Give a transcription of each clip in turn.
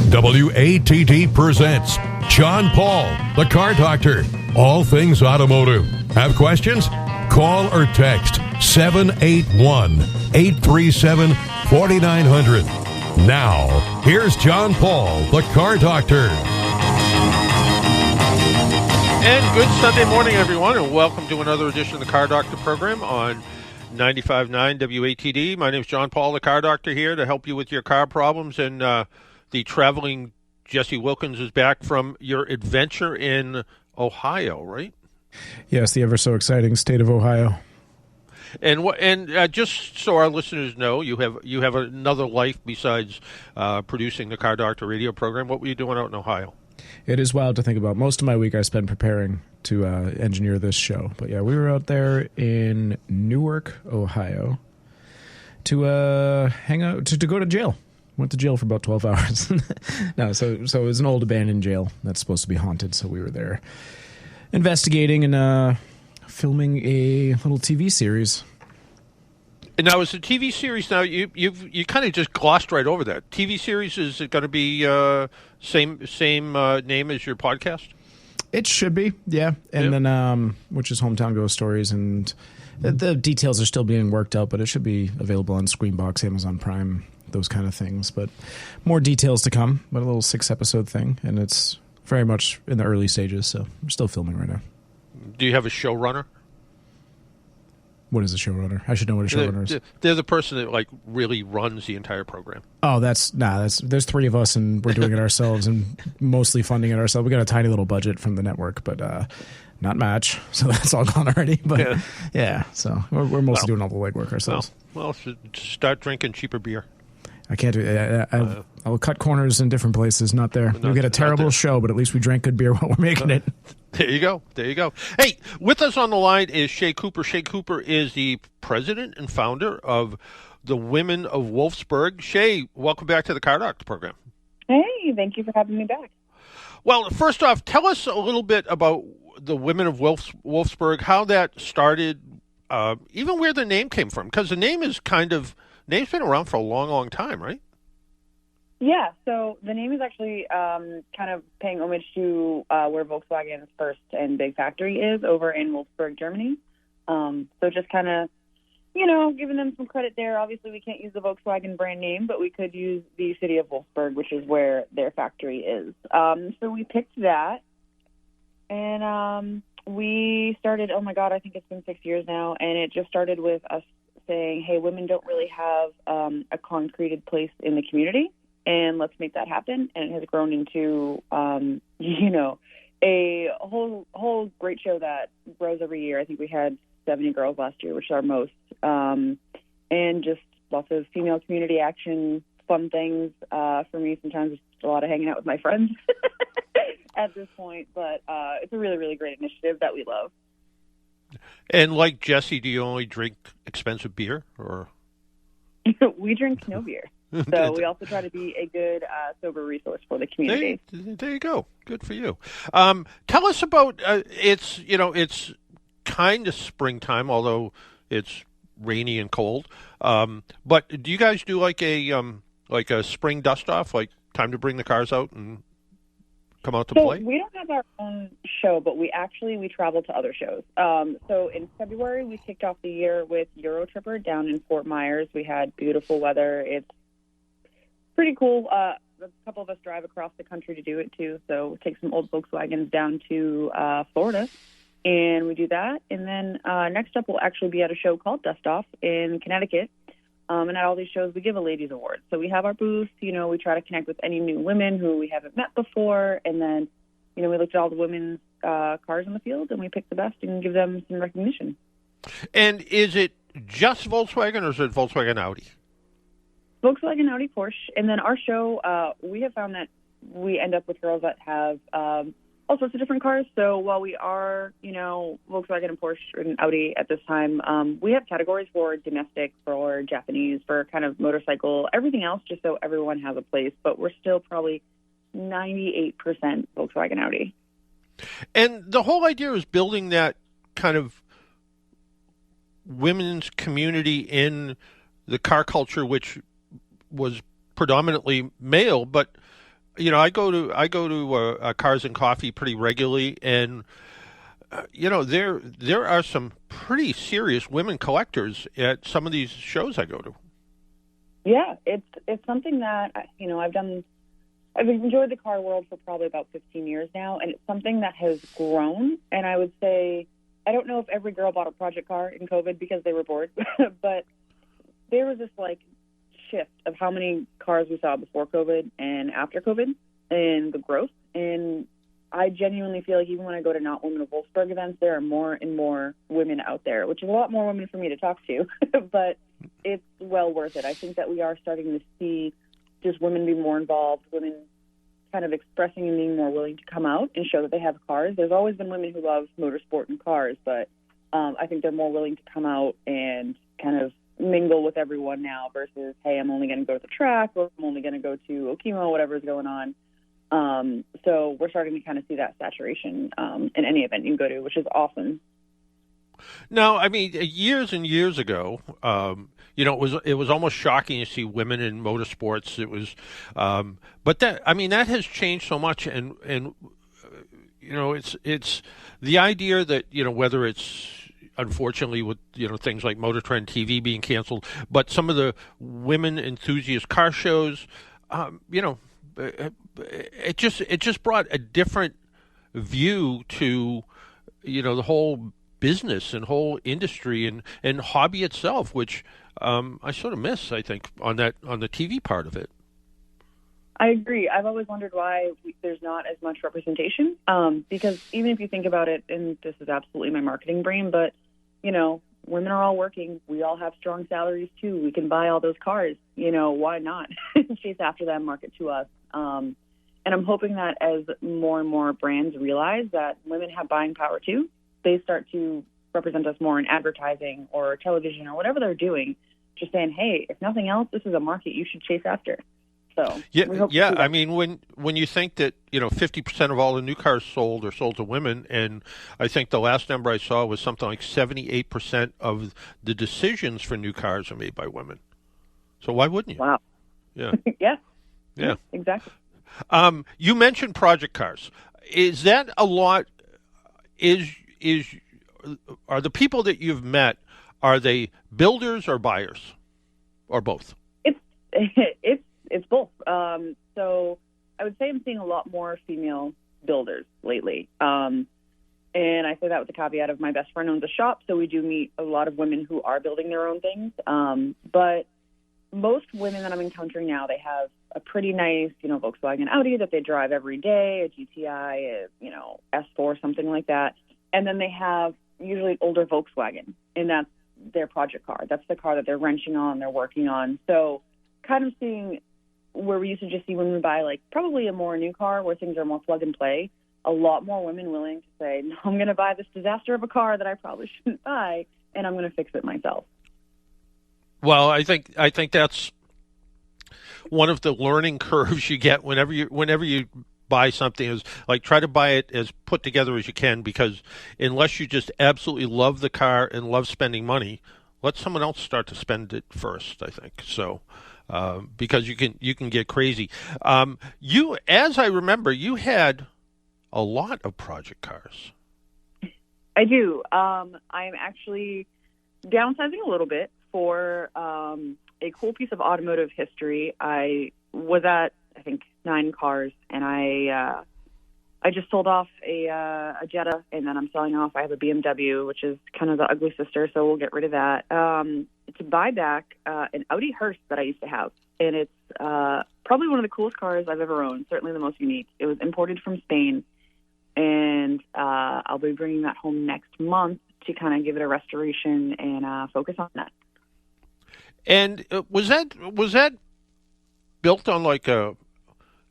WATD presents John Paul, the Car Doctor. All things automotive. Have questions? Call or text 781-837-4900. Now, here's John Paul, the Car Doctor. And good Sunday morning, everyone, and welcome to another edition of the Car Doctor program on 95.9 WATD. My name is John Paul, the Car Doctor, here to help you with your car problems. And the traveling Jesse Wilkins is back from your adventure in Ohio, right? Yes, the ever so exciting state of Ohio. And just so our listeners know, you have another life besides producing the Car Doctor radio program. What were you doing out in Ohio? It is wild to think about. Most of my week I spent preparing to engineer this show. But yeah, we were out there in Newark, Ohio to hang out, to go to jail. Went to jail for about 12 hours. No, so it was an old abandoned jail that's supposed to be haunted. So we were there investigating and filming a little TV series. And now, is the TV series now? You kind of just glossed right over that. TV series, is it going to be same name as your podcast? It should be, yeah. And then which is Hometown Ghost Stories, and the details are still being worked out, but it should be available on Screenbox, Amazon Prime, those kind of things. But more details to come. But a little 6-episode thing, and it's very much in the early stages, so we're still filming right now. Do you have a showrunner? What is a showrunner? I should know what a showrunner is. They're the person that really runs the entire program. Oh, there's 3 of us, and we're doing it ourselves and mostly funding it ourselves. We got a tiny little budget from the network, but not much, so that's all gone already. But yeah, so we're mostly doing all the legwork ourselves. Well, start drinking cheaper beer. I can't do it. I'll cut corners in different places. Not there. We'll get a terrible show, but at least we drank good beer while we're making it. There you go. Hey, with us on the line is Shay Cooper. Shay Cooper is the president and founder of the Women of Wolfsburg. Shay, welcome back to the Car Doctor program. Hey, thank you for having me back. Well, first off, tell us a little bit about the Women of Wolfsburg, how that started, even where the name came from, because the name's been around for a long, long time, right? Yeah, so the name is actually kind of paying homage to where Volkswagen's first and big factory is over in Wolfsburg, Germany. So just kind of, giving them some credit there. Obviously, we can't use the Volkswagen brand name, but we could use the city of Wolfsburg, which is where their factory is. So we picked that, and we started, oh my God, I think it's been 6 years now, and it just started with us saying, hey, women don't really have a concreted place in the community, and let's make that happen. And it has grown into, a whole great show that grows every year. I think we had 70 girls last year, which is our most, and just lots of female community action, fun things. For me, sometimes it's a lot of hanging out with my friends at this point, but it's a really, really great initiative that we love. And like Jesse, do you only drink expensive beer, or? We drink no beer. So we also try to be a good sober resource for the community. There you go. Good for you. Tell us about it's kind of springtime, although it's rainy and cold. But do you guys do like a spring dust off, like time to bring the cars out and come out to play? We don't have our own show, but we travel to other shows. So in February, we kicked off the year with Eurotripper down in Fort Myers. We had beautiful weather. It's pretty cool. A couple of us drive across the country to do it too. So we take some old Volkswagens down to Florida, and we do that. And then next up, we'll actually be at a show called Dust Off in Connecticut. And at all these shows, we give a ladies' award. So we have our booth. We try to connect with any new women who we haven't met before. And then, we looked at all the women's cars in the field, and we pick the best and give them some recognition. And is it just Volkswagen, or is it Volkswagen Audi? Volkswagen, Audi, Porsche. And then our show, we have found that we end up with girls that have all sorts of different cars. So while we are, Volkswagen and Porsche and Audi at this time, we have categories for domestic, for Japanese, for kind of motorcycle, everything else, just so everyone has a place. But we're still probably 98% Volkswagen Audi. And the whole idea is building that kind of women's community in the car culture, which was predominantly male, but I go to Cars and Coffee pretty regularly, and there are some pretty serious women collectors at some of these shows I go to. Yeah, it's something that I've enjoyed the car world for probably about 15 years now, and it's something that has grown. And I would say, I don't know if every girl bought a project car in COVID because they were bored, but there was this like shift of how many cars we saw before COVID and after COVID and the growth. And I genuinely feel like even when I go to not Women of Wolfsburg events, there are more and more women out there, which is a lot more women for me to talk to, but it's well worth it. I think that we are starting to see just women be more involved, women kind of expressing and being more willing to come out and show that they have cars. There's always been women who love motorsport and cars, but I think they're more willing to come out and kind of mingle with everyone now versus, hey, I'm only going to go to the track or I'm only going to go to Okemo, whatever's going on. So we're starting to kind of see that saturation in any event you go to, which is awesome. No, I mean, years and years ago, it was almost shocking to see women in motorsports. It was, but that has changed so much, and it's the idea that whether it's unfortunately with things like Motor Trend TV being canceled, but some of the women enthusiast car shows, it just brought a different view to the whole business and whole industry and hobby itself, which I sort of miss, I think, on the TV part of it. I agree. I've always wondered why there's not as much representation, because even if you think about it, and this is absolutely my marketing brain, but women are all working. We all have strong salaries too. We can buy all those cars. Why not chase after them, market to us? And I'm hoping that as more and more brands realize that women have buying power too, they start to represent us more in advertising or television or whatever they're doing, just saying, hey, if nothing else, this is a market you should chase after. So yeah. I mean, when you think that 50% of all the new cars sold are sold to women, and I think the last number I saw was something like 78% of the decisions for new cars are made by women. So why wouldn't you? Wow. Yeah. Yeah, exactly. You mentioned project cars. Is that a lot? Are the people that you've met, are they builders or buyers, or both? It's both. So I would say I'm seeing a lot more female builders lately. And I say that with the caveat of my best friend owns a shop, so we do meet a lot of women who are building their own things. But most women that I'm encountering now, they have a pretty nice, Volkswagen Audi that they drive every day, a GTI, S4, something like that. And then they have usually an older Volkswagen, and that's their project car. That's the car that they're wrenching on, they're working on. So kind of seeing where we used to just see women buy like probably a more new car where things are more plug and play, a lot more women willing to say, no, I'm going to buy this disaster of a car that I probably shouldn't buy, and I'm going to fix it myself. Well, I think that's one of the learning curves you get whenever you buy something, is like try to buy it as put together as you can, because unless you just absolutely love the car and love spending money, let someone else start to spend it first, I think. So because you can get crazy. As I remember, you had a lot of project cars. I do. I'm actually downsizing a little bit for a cool piece of automotive history. I was at, I think, 9 cars, and I just sold off a Jetta, and then I'm selling off. I have a BMW, which is kind of the ugly sister, so we'll get rid of that. To buy back an Audi Hearse that I used to have, and it's probably one of the coolest cars I've ever owned, certainly the most unique. It was imported from Spain, and I'll be bringing that home next month to kind of give it a restoration and focus on that. And was that built on like a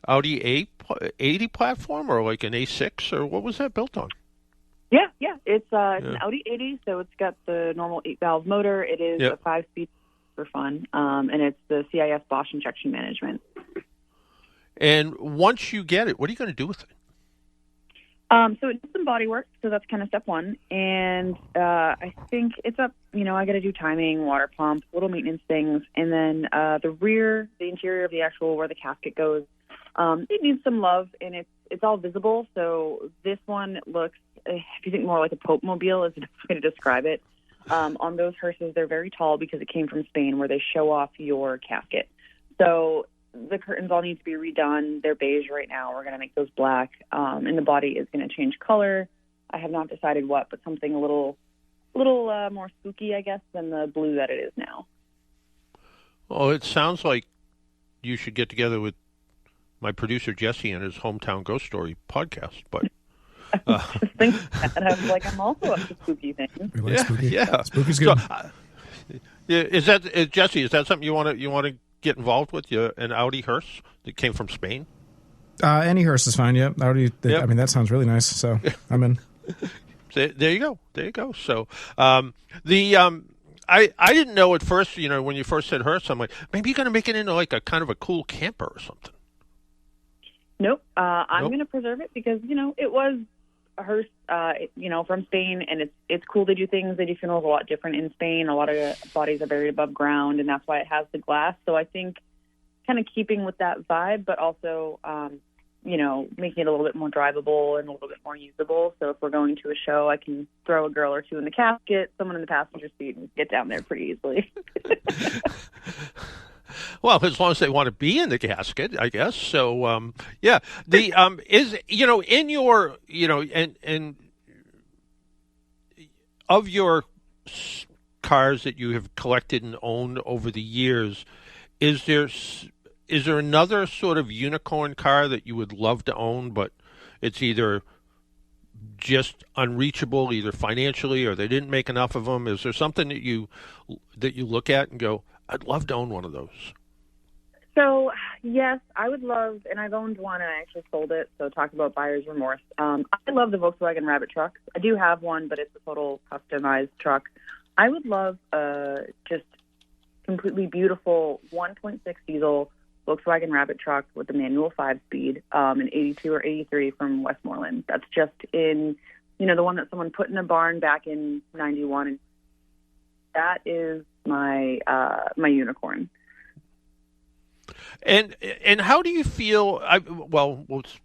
Audi A80 platform or like an A6, or what was that built on? Yeah. It's an Audi 80, so it's got the normal 8-valve motor. It is a 5-speed for fun, and it's the CIS Bosch injection management. And once you get it, what are you going to do with it? So it does some body work, so that's kind of step one. And I think it's up, I got to do timing, water pump, little maintenance things. And then the interior of the actual, where the casket goes, It needs some love, and it's all visible. So this one looks, if you think more like a Pope mobile is the best way to describe it. On those hearses, they're very tall because it came from Spain, where they show off your casket. So the curtains all need to be redone. They're beige right now. We're going to make those black, and the body is going to change color. I have not decided what, but something a little more spooky, I guess, than the blue that it is now. Well, it sounds like you should get together with my producer Jesse and his Hometown Ghost Story podcast. But I was thinking that. I was like, I'm also up to spooky things. Yeah. Spooky's good. So, Jesse? Is that something you want to get involved with? An Audi hearse that came from Spain? Any hearse is fine. Yep. Audi. Yep. I mean, that sounds really nice. So I'm in. There you go. So I didn't know at first. When you first said hearse, I'm like, maybe you're going to make it into like a kind of a cool camper or something. Nope. I'm going to preserve it because, it was a hearse, from Spain, and it's cool to do things. They do funerals a lot different in Spain. A lot of bodies are buried above ground, and that's why it has the glass. So I think kind of keeping with that vibe, but also, making it a little bit more drivable and a little bit more usable. So if we're going to a show, I can throw a girl or two in the casket, someone in the passenger seat, and get down there pretty easily. Well, as long as they want to be in the casket, I guess. So, the is in your and of your cars that you have collected and owned over the years, is there another sort of unicorn car that you would love to own, but it's either just unreachable, either financially or they didn't make enough of them? Is there something that you look at and go, I'd love to own one of those? So, yes, I would love, and I've owned one and I actually sold it, so talk about buyer's remorse. I love the Volkswagen Rabbit truck. I do have one, but it's a total customized truck. I would love just completely beautiful 1.6 diesel Volkswagen Rabbit truck with a manual 5-speed, an 82 or 83 from Westmoreland. That's just in, the one that someone put in a barn back in 91. And that is my unicorn. And how do you feel? Let's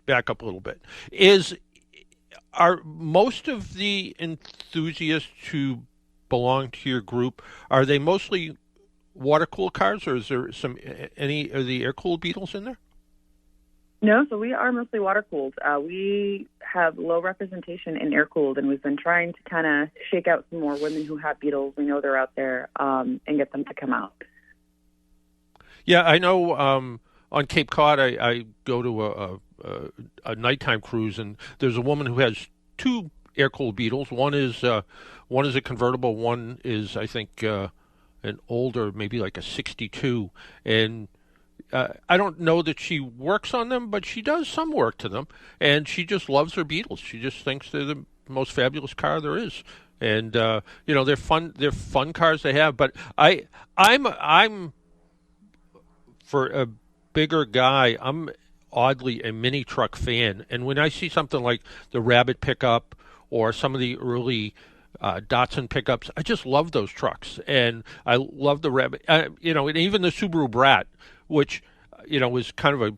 back up a little bit. Are most of the enthusiasts who belong to your group, are they mostly water-cooled cars, or is there any of the air-cooled Beetles in there? No, so we are mostly water-cooled. We have low representation in air-cooled, and we've been trying to kind of shake out some more women who have Beetles. We know they're out there, and get them to come out. Yeah, I know on Cape Cod I go to a nighttime cruise, and there's a woman who has two air-cooled Beetles. One is a convertible, one is, I think, an older, maybe like a 62, and I don't know that she works on them, but she does some work to them, and she just loves her Beetles. She just thinks they're the most fabulous car there is, and they're fun. They're fun cars to have. But I'm for a bigger guy, I'm oddly a mini truck fan, and when I see something like the Rabbit pickup or some of the early Datsun pickups, I just love those trucks, and I love the Rabbit. And even the Subaru Brat, which was kind of a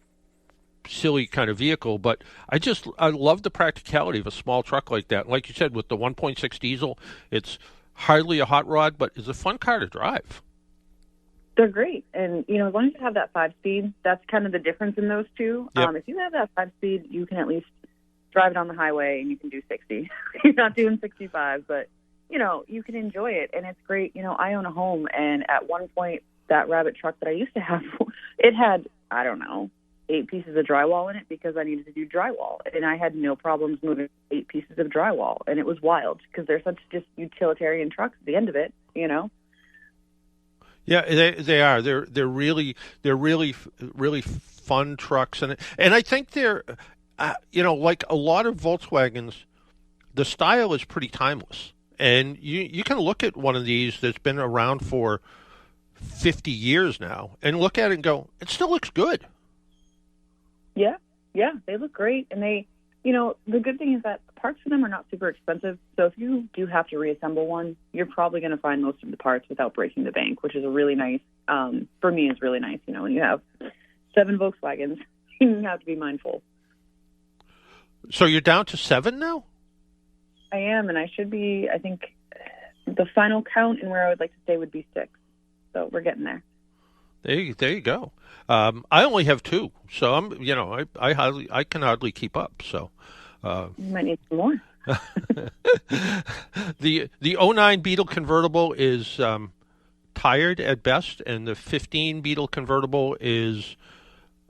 silly kind of vehicle, but I love the practicality of a small truck like that. Like you said, with the 1.6 diesel, it's hardly a hot rod, but it's a fun car to drive. They're great, and as long as you have that 5-speed, that's kind of the difference in those two. Yep. If you have that 5-speed, you can at least drive it on the highway, and you can do 60. You're not doing 65, but you can enjoy it, and it's great. I own a home, and at one point, that Rabbit truck that I used to have, it had 8 pieces of drywall in it because I needed to do drywall, and I had no problems moving 8 pieces of drywall, and it was wild because they're such just utilitarian trucks at the end of it. Yeah, they are. They're really fun trucks, and I think they're like a lot of Volkswagens, the style is pretty timeless, and you can look at one of these that's been around for 50 years now and look at it and go, it still looks good. Yeah, they look great, and they, the good thing is that parts for them are not super expensive. So if you do have to reassemble one, you're probably going to find most of the parts without breaking the bank, which is a really nice, for me, is really nice. When you have 7 Volkswagens, you have to be mindful. So you're down to 7 now? I am, and I should be. I think the final count and where I would like to stay would be 6. So we're getting there. There you go. I only have 2, so I can hardly keep up. So you might need some more. The '09 Beetle convertible is tired at best, and the '15 Beetle convertible is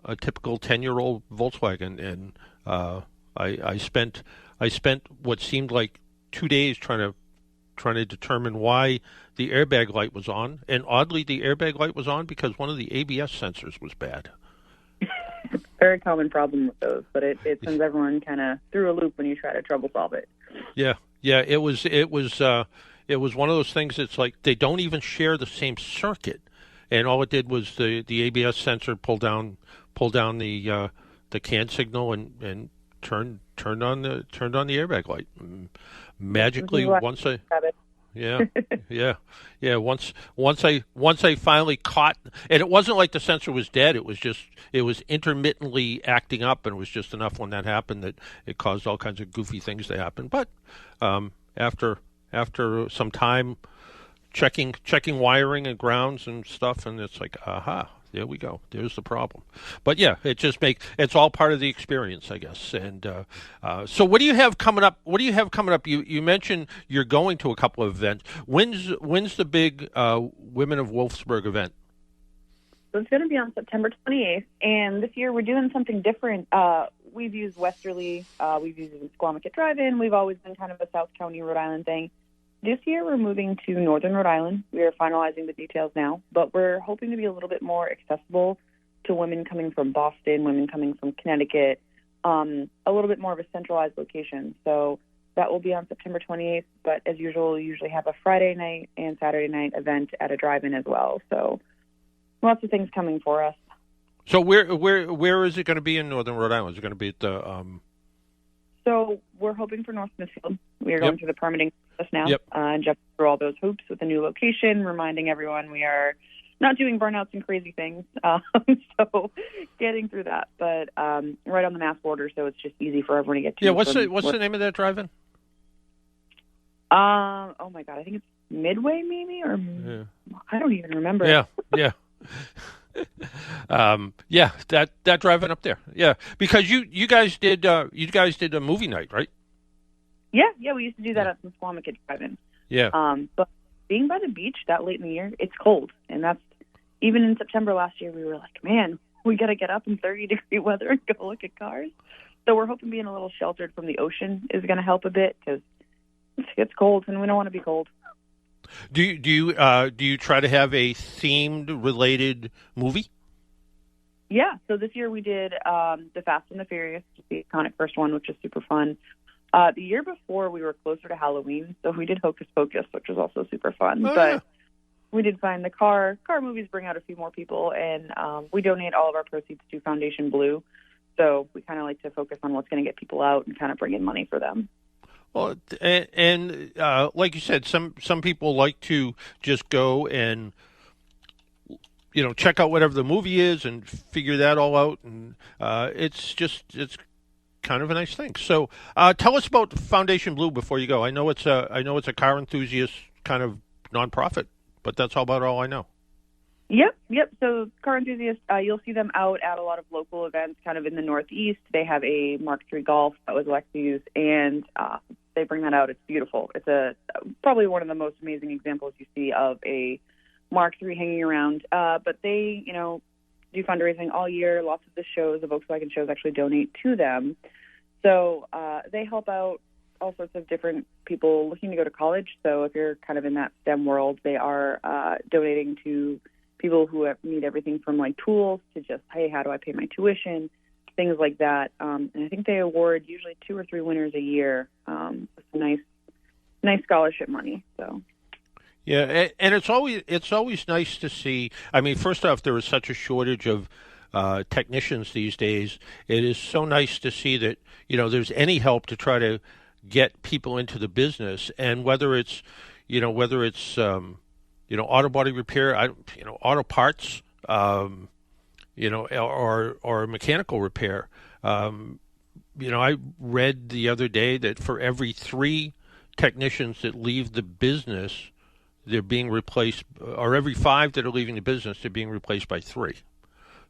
a typical 10-year-old Volkswagen. And I spent what seemed like 2 days trying to determine why the airbag light was on, and oddly, the airbag light was on because one of the ABS sensors was bad. Very common problem with those, but it sends everyone kind of through a loop when you try to trouble solve it. Yeah. It was one of those things. It's like they don't even share the same circuit, and all it did was the ABS sensor pull down the CAN signal and turned on the airbag light. Magically, once I finally caught, and it wasn't like the sensor was dead. It was intermittently acting up, and it was just enough when that happened that it caused all kinds of goofy things to happen. But after some time checking wiring and grounds and stuff, and it's like, aha, there we go. There's the problem. But yeah, it's all part of the experience, I guess. And so what do you have coming up? You mentioned you're going to a couple of events. When's the big Women of Wolfsburg event? So it's going to be on September 28th, and this year we're doing something different. We've used Westerly, we've used it in Squamicut Drive-In. We've always been kind of a South County, Rhode Island thing. This year we're moving to Northern Rhode Island. We are finalizing the details now, but we're hoping to be a little bit more accessible to women coming from Boston, women coming from Connecticut, a little bit more of a centralized location. So that will be on September 28th, but as usual, we usually have a Friday night and Saturday night event at a drive-in as well. So lots of things coming for us. So where is it going to be in Northern Rhode Island? Is it going to be at the... So we're hoping for North Smithfield. We are going through the permitting process now and jumping through all those hoops with a new location, reminding everyone we are not doing burnouts and crazy things. So getting through that, but right on the Mass border, so it's just easy for everyone to get to. Yeah, what's the name of that drive-in? Oh my God, I think it's Midway, maybe, or I don't even remember. Yeah. That driving up there. Yeah, because you guys did a movie night, right? Yeah, we used to do that at the Squamicut Drive-In. Yeah. But being by the beach that late in the year, it's cold, and that's even in September last year. We were like, man, we got to get up in 30-degree weather and go look at cars. So we're hoping being a little sheltered from the ocean is going to help a bit because it's cold, and we don't want to be cold. Do you try to have a themed related movie? Yeah. So this year we did the Fast and the Furious, the iconic first one, which is super fun. The year before we were closer to Halloween, so we did Hocus Pocus, which was also super fun. We did find the car movies bring out a few more people, and we donate all of our proceeds to Foundation Blue. So we kind of like to focus on what's going to get people out and kind of bring in money for them. Well, and like you said, some people like to just go and check out whatever the movie is and figure that all out, and it's kind of a nice thing. So tell us about Foundation Blue before you go. I know it's a car enthusiast kind of nonprofit, but that's about all I know. Yep. So car enthusiasts, you'll see them out at a lot of local events kind of in the Northeast. They have a Mark III Golf that was Lexi's, and they bring that out. It's beautiful. It's probably one of the most amazing examples you see of a Mark III hanging around. But they, do fundraising all year. Lots of the shows, the Volkswagen shows, actually donate to them. So they help out all sorts of different people looking to go to college. So if you're kind of in that STEM world, they are donating to people who need everything from like tools to just, hey, how do I pay my tuition, things like that. And I think they award usually 2 or 3 winners a year with some nice scholarship money. So. Yeah, and it's always nice to see. I mean, first off, there is such a shortage of technicians these days. It is so nice to see that there's any help to try to get people into the business, and whether it's auto body repair, auto parts, or mechanical repair. I read the other day that for every 3 technicians that leave the business, they're being replaced, or every 5 that are leaving the business, they're being replaced by 3.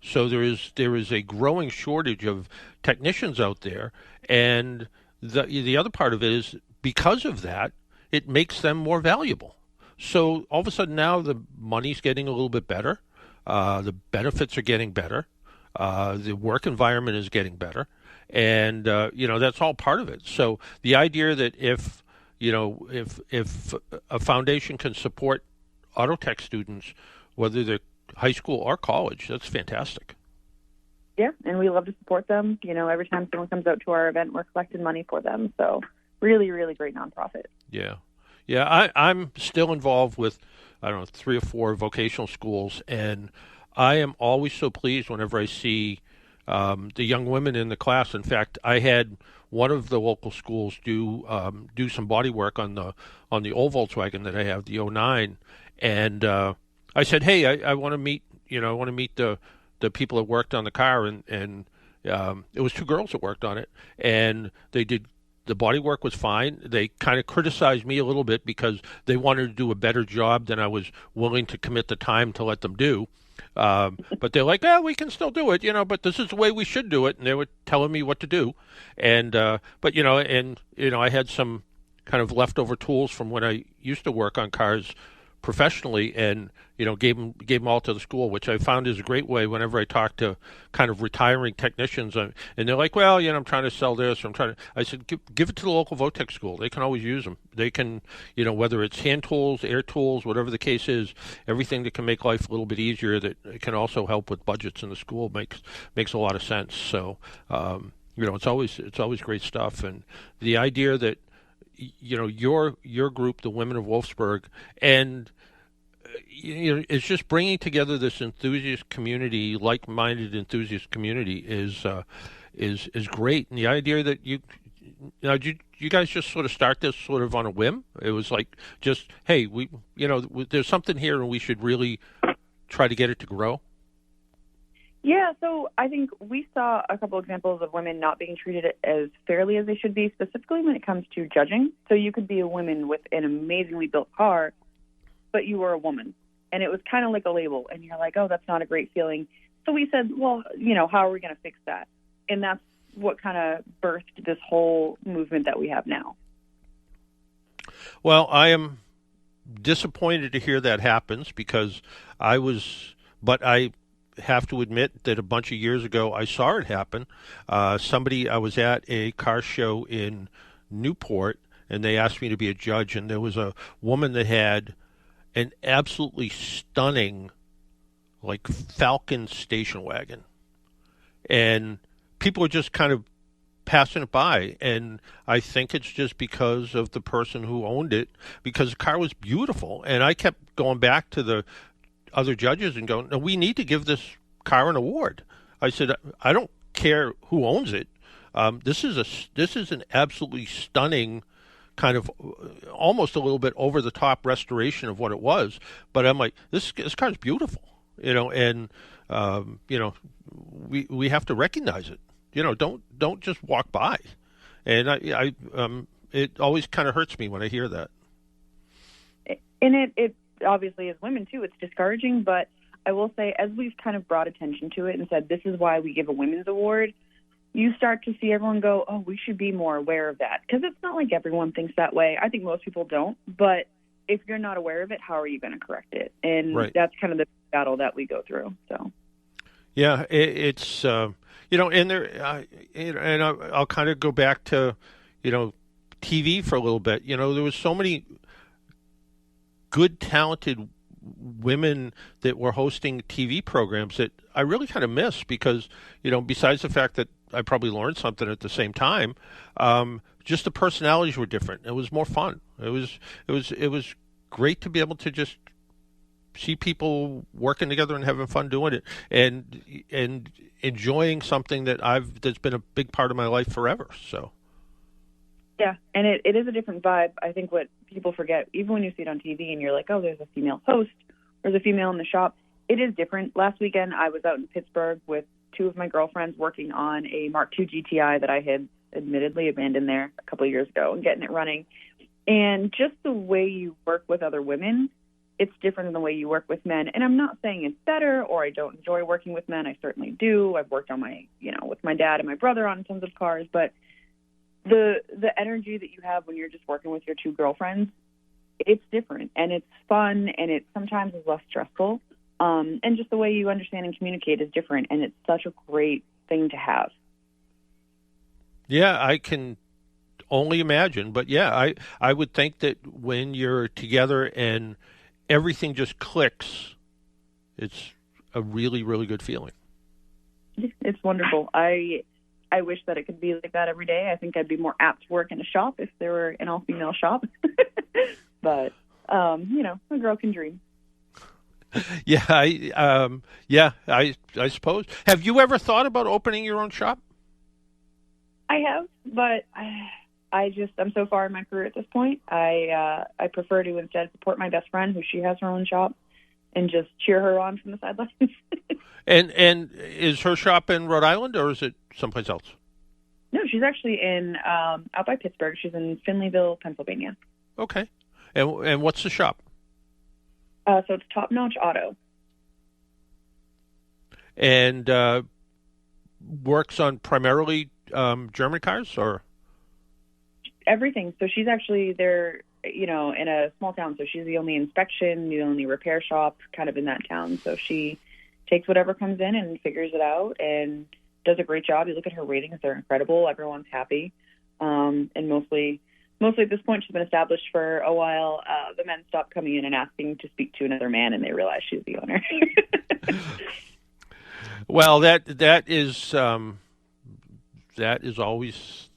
So there is a growing shortage of technicians out there, and the other part of it is because of that, it makes them more valuable. So all of a sudden now the money's getting a little bit better, the benefits are getting better, the work environment is getting better, and that's all part of it. So the idea that if a foundation can support auto tech students, whether they're high school or college, that's fantastic. Yeah, and we love to support them. Every time someone comes out to our event, we're collecting money for them. So really, really great nonprofit. Yeah. I'm still involved with, 3 or 4 vocational schools, and I am always so pleased whenever I see the young women in the class. In fact, I had one of the local schools do some body work on the old Volkswagen that I have, the '09, and I said, hey, I want to meet the people that worked on the car, and it was 2 girls that worked on it, and they did. The body work was fine. They kind of criticized me a little bit because they wanted to do a better job than I was willing to commit the time to let them do. But they're like, we can still do it, but this is the way we should do it. And they were telling me what to do. And, I had some kind of leftover tools from when I used to work on cars professionally, and gave them all to the school, which I found is a great way whenever I talk to kind of retiring technicians, and they're like, well, I'm trying to sell this, I said, give it to the local Votech school. They can always use them. They can, whether it's hand tools, air tools, whatever the case is, everything that can make life a little bit easier, that it can also help with budgets in the school makes a lot of sense. So it's always great stuff. And the idea that your group, the Women of Wolfsburg, and it's just bringing together this enthusiast community, like-minded enthusiast community, is great. And the idea that you guys just sort of start this sort of on a whim. It was like, just, hey, there's something here, and we should really try to get it to grow. Yeah, so I think we saw a couple examples of women not being treated as fairly as they should be, specifically when it comes to judging. So you could be a woman with an amazingly built car, but you were a woman. And it was kind of like a label. And you're like, oh, that's not a great feeling. So we said, well, how are we going to fix that? And that's what kind of birthed this whole movement that we have now. Well, I am disappointed to hear that happens, because I have to admit that a bunch of years ago I saw it happen. I was at a car show in Newport, and they asked me to be a judge, and there was a woman that had an absolutely stunning, like, Falcon station wagon, and people were just kind of passing it by, and I think it's just because of the person who owned it, because the car was beautiful. And I kept going back to the other judges and going, no, we need to give this car an award. I said, I don't care who owns it. This is an absolutely stunning, kind of almost a little bit over the top restoration of what it was. But I'm like, this car's beautiful, and we have to recognize it. Don't just walk by. And I it always kind of hurts me when I hear that. And it obviously, as women too, it's discouraging, but I will say, as we've kind of brought attention to it and said, this is why we give a women's award, you start to see everyone go, oh, we should be more aware of that. Because it's not like everyone thinks that way. I think most people don't. But if you're not aware of it, how are you going to correct it? And right. That's kind of the battle that we go through. So, yeah, it's, and there, and I'll kind of go back to, TV for a little bit. There was so many good, talented women that were hosting TV programs that I really kind of miss, because, besides the fact that I probably learned something at the same time, just the personalities were different. It was more fun. It was great to be able to just see people working together and having fun doing it, and enjoying something that's been a big part of my life forever. So. Yeah, and it is a different vibe. I think what people forget, even when you see it on TV and you're like, oh, there's a female host, there's a female in the shop, It is different. Last weekend, I was out in Pittsburgh with two of my girlfriends working on a Mark II GTI that I had admittedly abandoned there a couple of years ago and getting it running. And just the way you work with other women, it's different than the way you work with men. And I'm not saying it's better or I don't enjoy working with men. I certainly do. I've worked on with my dad and my brother on tons of cars. But the energy that you have when you're just working with your two girlfriends, it's different. And it's fun, and it sometimes is less stressful. And just the way you understand and communicate is different, and it's such a great thing to have. Yeah, I can only imagine. But yeah, I would think that when you're together and everything just clicks, it's a really, really good feeling. It's wonderful. I wish that it could be like that every day. I think I'd be more apt to work in a shop if there were an all-female shop. But, a girl can dream. Yeah, I suppose. Have you ever thought about opening your own shop? I have, but I'm so far in my career at this point. I prefer to instead support my best friend, who she has her own shop, and just cheer her on from the sidelines. And is her shop in Rhode Island, or is it someplace else? No, she's actually in out by Pittsburgh. She's in Finleyville, Pennsylvania. Okay, and what's the shop? So it's Top Notch Auto. And works on primarily German cars, or? Everything. So she's actually there, in a small town. So she's the only inspection, the only repair shop kind of in that town. So she takes whatever comes in and figures it out and does a great job. You look at her ratings, they're incredible. Everyone's happy. And mostly at this point, she's been established for a while. The men stopped coming in and asking to speak to another man, and they realized she's the owner. Well, that is always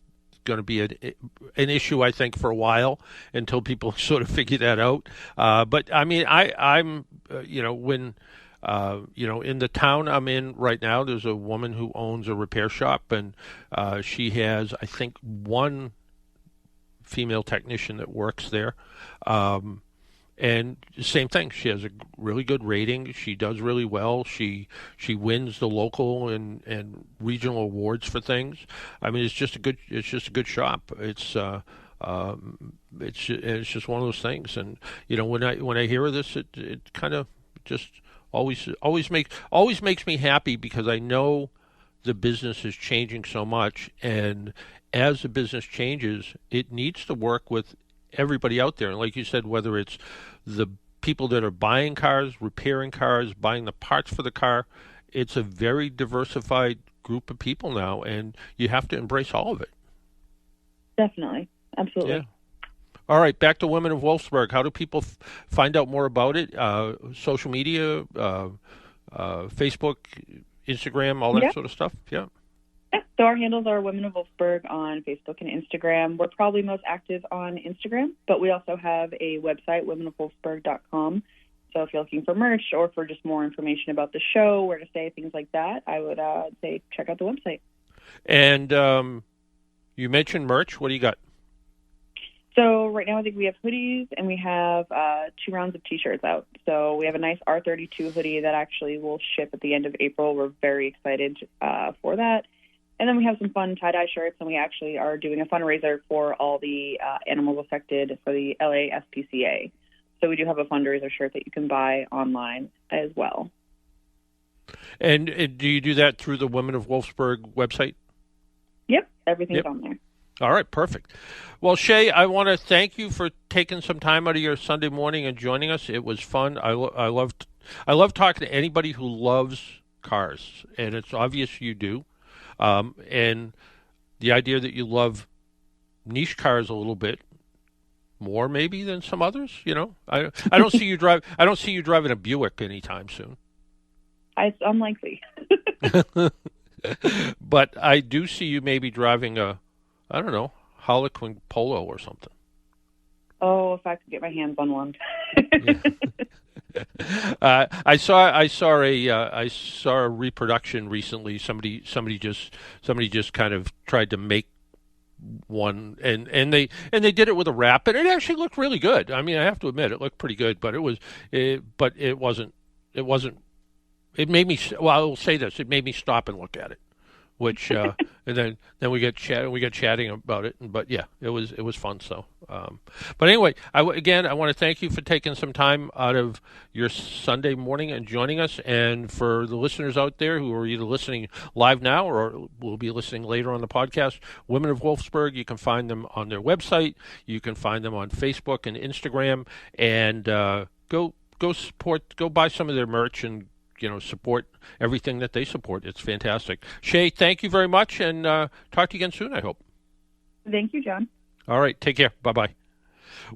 going to be an issue, I think, for a while until people sort of figure that out. But I mean, I'm when in the town I'm in right now, there's a woman who owns a repair shop, and she has, I think, one female technician that works there. And same thing. She has a really good rating. She does really well. She wins the local and regional awards for things. I mean, it's just a good shop. It's just one of those things. And when I hear of this, it kind of just always makes me happy, because I know the business is changing so much, and as the business changes, it needs to work with everybody out there. And like you said, whether it's the people that are buying cars, repairing cars, buying the parts for the car, it's a very diversified group of people now, and you have to embrace all of it. Definitely. Absolutely. Yeah. All right, back to Women of Wolfsburg. How do people find out more about it? Social media, Facebook, Instagram, all that sort of stuff? Yeah. Yeah, so our handles are Women of Wolfsburg on Facebook and Instagram. We're probably most active on Instagram, but we also have a website, womenofwolfsburg.com. So if you're looking for merch or for just more information about the show, where to stay, things like that, I would say check out the website. And you mentioned merch. What do you got? So right now I think we have hoodies, and we have 2 rounds of T-shirts out. So we have a nice R32 hoodie that actually will ship at the end of April. We're very excited for that. And then we have some fun tie-dye shirts, and we actually are doing a fundraiser for all the animals affected for the LA SPCA. So we do have a fundraiser shirt that you can buy online as well. And do you do that through the Women of Wolfsburg website? Yep, everything's on there. All right, perfect. Well, Shay, I want to thank you for taking some time out of your Sunday morning and joining us. It was fun. I love talking to anybody who loves cars, and it's obvious you do. And the idea that you love niche cars a little bit more, maybe, than some others. I don't see you drive. I don't see you driving a Buick anytime soon. It's unlikely. But I do see you maybe driving a, I don't know, Harlequin Polo or something. Oh, if I could get my hands on one. I saw a reproduction recently. Somebody just kind of tried to make one, and they did it with a wrap, and it actually looked really good. I mean, I have to admit, it looked pretty good, but it wasn't it made me. Well, I will say this: it made me stop and look at it. Which and then we get chatting about it. But yeah, it was fun. So, but anyway, I want to thank you for taking some time out of your Sunday morning and joining us. And for the listeners out there who are either listening live now or will be listening later on the podcast, Women of Wolfsburg, you can find them on their website. You can find them on Facebook and Instagram. And go buy some of their merch and support everything that they support. It's fantastic. Shay, thank you very much, and talk to you again soon, I hope. Thank you, John. All right, take care. Bye-bye.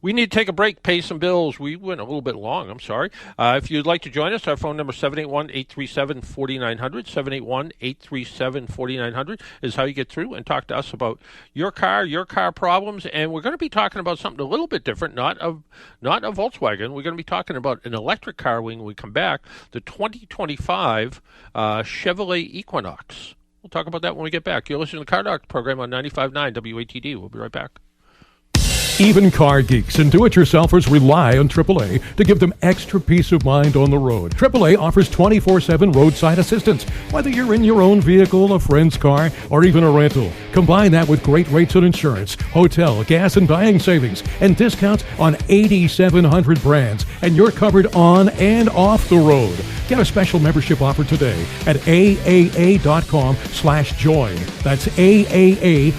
We need to take a break, pay some bills. We went a little bit long. I'm sorry. If you'd like to join us, our phone number 781-837-4900. 781-837-4900 is how you get through and talk to us about your car problems. And we're going to be talking about something a little bit different, not a Volkswagen. We're going to be talking about an electric car when we come back, the 2025 Chevrolet Equinox. We'll talk about that when we get back. You're listening to the Car Doctor program on 95.9 WATD. We'll be right back. Even car geeks and do-it-yourselfers rely on AAA to give them extra peace of mind on the road. AAA offers 24/7 roadside assistance, whether you're in your own vehicle, a friend's car, or even a rental. Combine that with great rates on insurance, hotel, gas, and buying savings, and discounts on 8,700 brands, and you're covered on and off the road. Get a special membership offer today at aaa.com/join. That's aaa.com/join.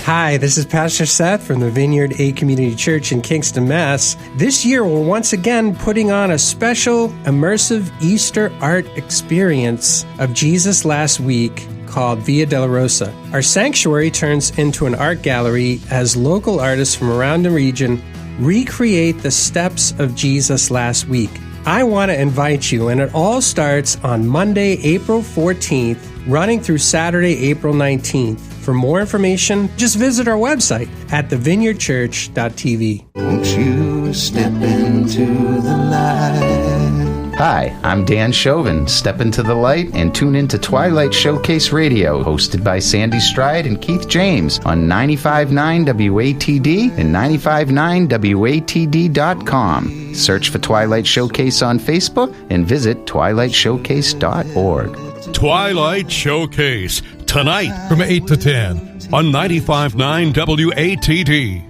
Hi, this is Pastor Seth from the Vineyard A Community Church in Kingston, Mass. This year, we're once again putting on a special immersive Easter art experience of Jesus last week called Via Dolorosa. Our sanctuary turns into an art gallery as local artists from around the region recreate the steps of Jesus last week. I want to invite you, and it all starts on Monday, April 14th, running through Saturday, April 19th. For more information, just visit our website at thevineyardchurch.tv. Won't you step into the light? Hi, I'm Dan Chauvin. Step into the light and tune into Twilight Showcase Radio, hosted by Sandy Stride and Keith James on 95.9 WATD and 95.9WATD.com. Search for Twilight Showcase on Facebook and visit twilightshowcase.org. Twilight Showcase, tonight from 8 to 10 on 95.9 WATD.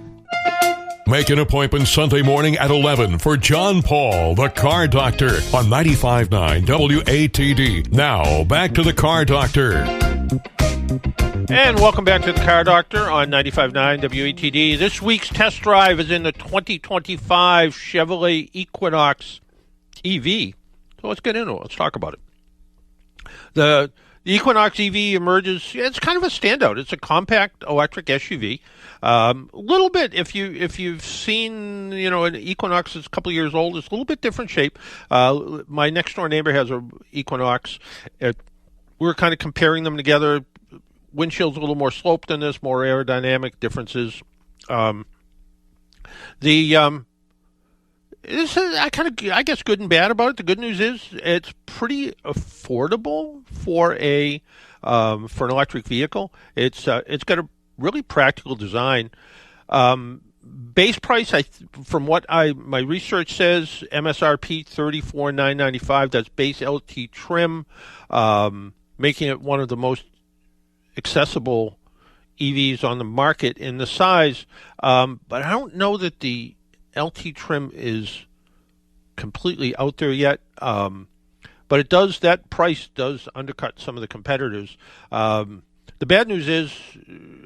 Make an appointment Sunday morning at 11 for John Paul, the Car Doctor, on 95.9 WATD. Now, back to the Car Doctor. And welcome back to the Car Doctor on 95.9 WATD. This week's test drive is in the 2025 Chevrolet Equinox EV. So let's get into it. Let's talk about it. The Equinox EV emerges. It's kind of a standout. It's a compact electric SUV. A little bit, if you've seen, an Equinox that's a couple of years old, it's a little bit different shape. My next door neighbor has a Equinox. We were kind of comparing them together. Windshield's a little more sloped than this, more aerodynamic differences. I guess good and bad about it. The good news is it's pretty affordable for an electric vehicle. It's got a really practical design. Base price, from what my research says, MSRP $34,995. That's base LT trim, making it one of the most accessible EVs on the market in the size. But I don't know that the LT trim is completely out there yet, but that price does undercut some of the competitors. The bad news is,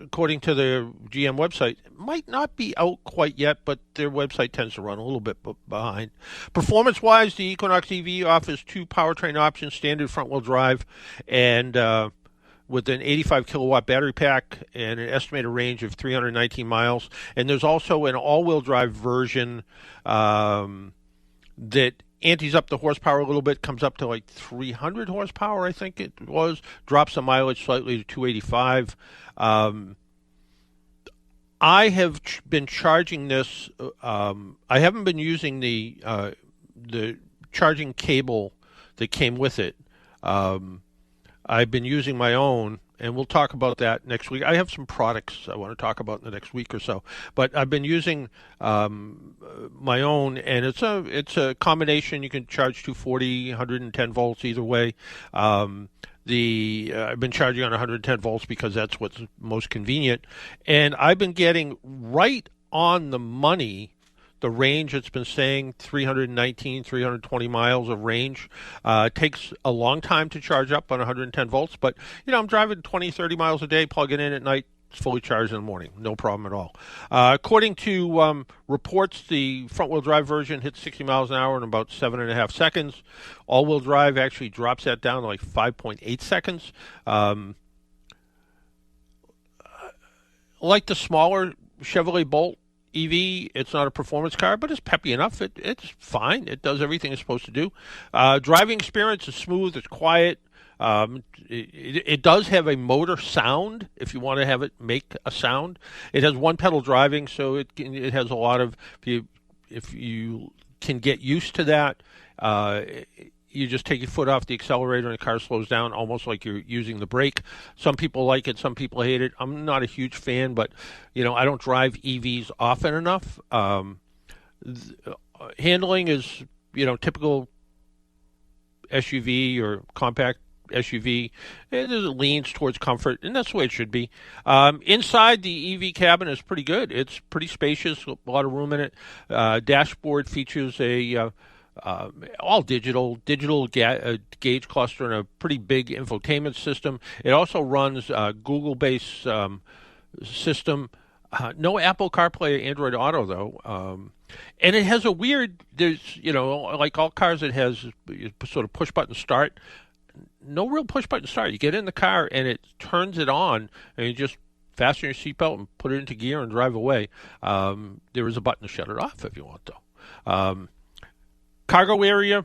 according to their GM website, it might not be out quite yet, but their website tends to run a little bit behind. Performance-wise, the Equinox EV offers two powertrain options, standard front-wheel drive, and with an 85 kilowatt battery pack and an estimated range of 319 miles. And there's also an all-wheel drive version that antes up the horsepower a little bit, comes up to like 300 horsepower, I think it was, drops the mileage slightly to 285. I have been charging this. I haven't been using the charging cable that came with it. I've been using my own, and we'll talk about that next week. I have some products I want to talk about in the next week or so, but I've been using my own, and it's a combination. You can charge 240, 110 volts either way. I've been charging on 110 volts because that's what's most convenient, and I've been getting right on the money. The range, it's been saying 319, 320 miles of range. Takes a long time to charge up on 110 volts, but I'm driving 20, 30 miles a day, plugging in at night, it's fully charged in the morning. No problem at all. According to reports, the front-wheel drive version hits 60 miles an hour in about 7.5 seconds. All-wheel drive actually drops that down to like 5.8 seconds. Like the smaller Chevrolet Bolt EV, it's not a performance car, but it's peppy enough. It's fine. It does everything it's supposed to do. Driving experience is smooth. It's quiet. It does have a motor sound if you want to have it make a sound. It has one pedal driving, so it has a lot of. If you can get used to that, you just take your foot off the accelerator and the car slows down almost like you're using the brake. Some people like it. Some people hate it. I'm not a huge fan, but, I don't drive EVs often enough. Handling is, typical SUV or compact SUV. It leans towards comfort, and that's the way it should be. Inside, the EV cabin is pretty good. It's pretty spacious, a lot of room in it. Dashboard features a all digital gauge cluster and a pretty big infotainment system. It also runs Google-based system. No Apple CarPlay or Android Auto, though. And it has a weird, like all cars, it has sort of push-button start. No real push-button start. You get in the car, and it turns it on, and you just fasten your seatbelt and put it into gear and drive away. There is a button to shut it off if you want, though. Cargo area,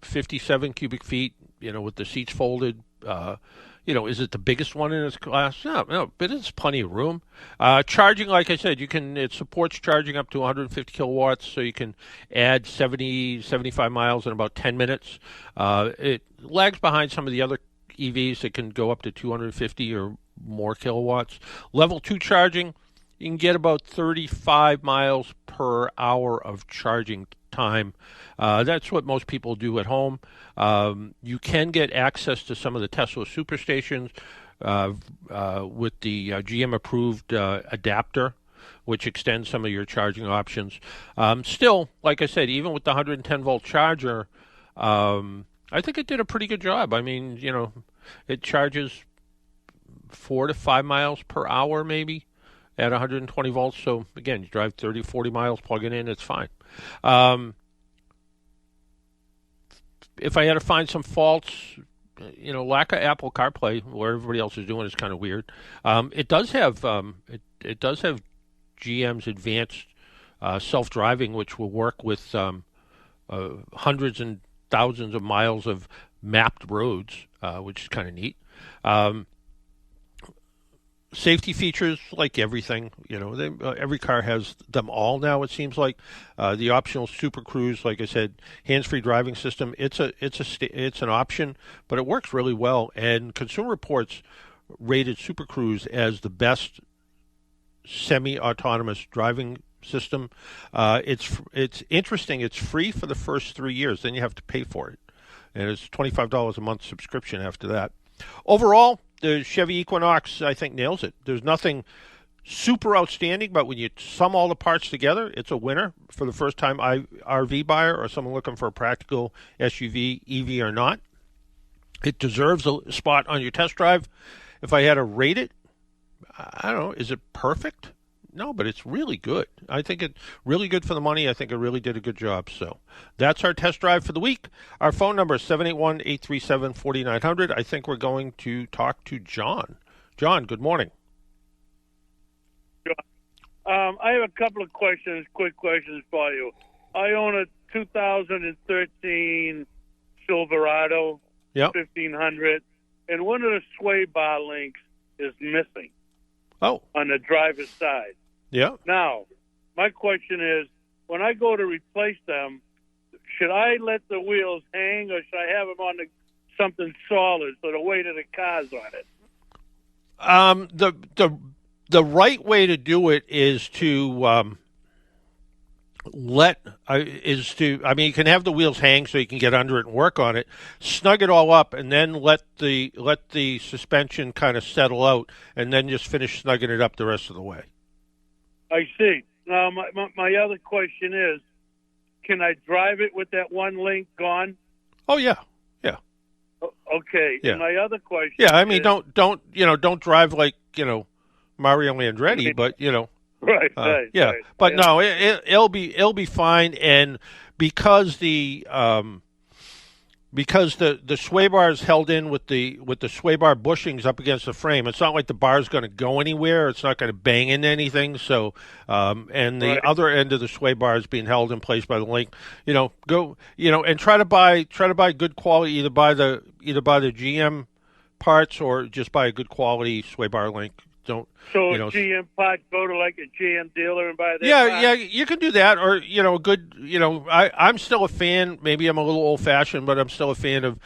57 cubic feet, with the seats folded. Is it the biggest one in its class? No, but it's plenty of room. Charging, like I said, it supports charging up to 150 kilowatts, so you can add 75 miles in about 10 minutes. It lags behind some of the other EVs that can go up to 250 or more kilowatts. Level 2 charging, you can get about 35 miles per hour of charging time. That's what most people do at home. You can get access to some of the Tesla superstations with the GM-approved adapter, which extends some of your charging options. Still, like I said, even with the 110-volt charger, I think it did a pretty good job. I mean, it charges 4 to 5 miles per hour maybe at 120 volts. So, again, you drive 30, 40 miles, plug it in, it's fine. If I had to find some faults, lack of Apple CarPlay, where everybody else is doing, is kind of weird. It does have it does have GM's advanced self-driving, which will work with hundreds and thousands of miles of mapped roads, which is kind of neat. Safety features, like everything, every car has them all now. It seems like the optional Super Cruise, like I said, hands-free driving system. It's an option, but it works really well. And Consumer Reports rated Super Cruise as the best semi-autonomous driving system. It's interesting. It's free for the first 3 years, then you have to pay for it, and it's $25 a month subscription after that. Overall, the Chevy Equinox, I think, nails it. There's nothing super outstanding, but when you sum all the parts together, it's a winner for the first-time RV buyer or someone looking for a practical SUV, EV or not. It deserves a spot on your test drive. If I had to rate it, I don't know, is it perfect? No, but it's really good. I think it's really good for the money. I think it really did a good job. So that's our test drive for the week. Our phone number is 781-837-4900. I think we're going to talk to John. John, good morning. I have a couple of quick questions for you. I own a 2013 Silverado 1500, and one of the sway bar links is missing. Oh. On the driver's side. Yeah. Now, my question is, when I go to replace them, should I let the wheels hang, or should I have them on something solid so the weight of the car's on it? The right way to do it is to you can have the wheels hang so you can get under it and work on it, snug it all up, and then let the suspension kind of settle out, and then just finish snugging it up the rest of the way. I see. Now, my other question is, can I drive it with that one link gone? Oh yeah. Okay. Yeah. And my other question. Yeah, I mean, don't drive like Mario Andretti, but Right. Yeah, right. but no, it'll be fine, and because the sway bar is held in with the sway bar bushings up against the frame, it's not like the bar is going to go anywhere. It's not going to bang into anything. So, and the other end of the sway bar is being held in place by the link. Go and try to buy good quality. Either buy the GM parts or just buy a good quality sway bar link. Don't. So GM pot, go to like a GM dealer and buy that. Yeah, you can do that, or good. I'm still a fan. Maybe I'm a little old fashioned, but I'm still a fan of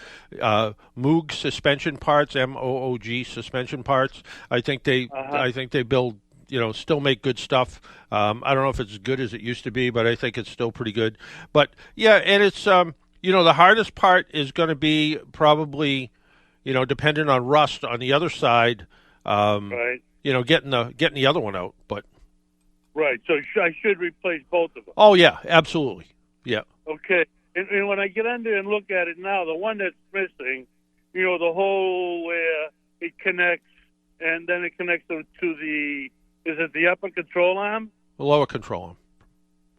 Moog suspension parts, MOOG suspension parts. I think they build. Still make good stuff. I don't know if it's as good as it used to be, but I think it's still pretty good. But yeah, and it's the hardest part is going to be probably dependent on rust on the other side. Right. Getting the other one out, but right. So I should replace both of them. Oh yeah, absolutely. Yeah. Okay. And when I get under and look at it now, the one that's missing, the hole where it connects, and then it connects to the upper control arm? The lower control arm.